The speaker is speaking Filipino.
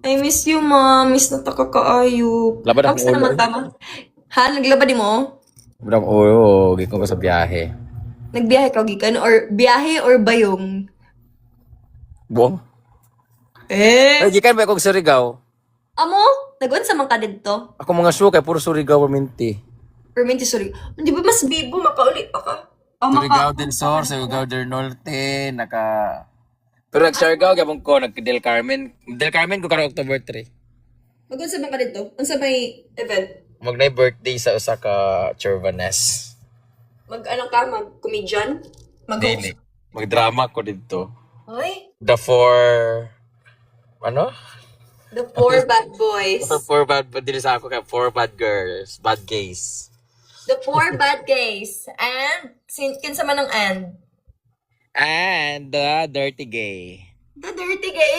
I miss you, ma. Miss na ta kakaayo. Labad akong Kamusta naman ulo. tama? Ha? Naglaba di mo? Labad akong ulo. Gikon ko sa biyahe. Nagbiyahe ka gikan or biyahe or bayong? Buong? Ay, Eh? gikan ba akong Surigao? Amo? Nag-unsa man ka dito? Ako mga show kay puro Surigao minti. Perminti, sorry. Di ba mas bibo? Makaulit pa ka. Oh, Surigao del Sur, Surigao del Norte, Pero nag-Surigao, gabong ko, nag-Del Carmen. Del Carmen ko karong October 3. Mag-unsa man ka dito? Unsa may event? Mag-na birthday sa usa ka Churvanes. Mag-ano ka? Mag-comedian? Dili. Mag-drama ko dito. Hoy, The Four... Ano? the four bad boys. The Four Bad... Dili sa ako kaya Four Bad Girls. Bad Gays. The four bad gays. And, kinsa man ang and? And the Dirty Gay. The dirty gay.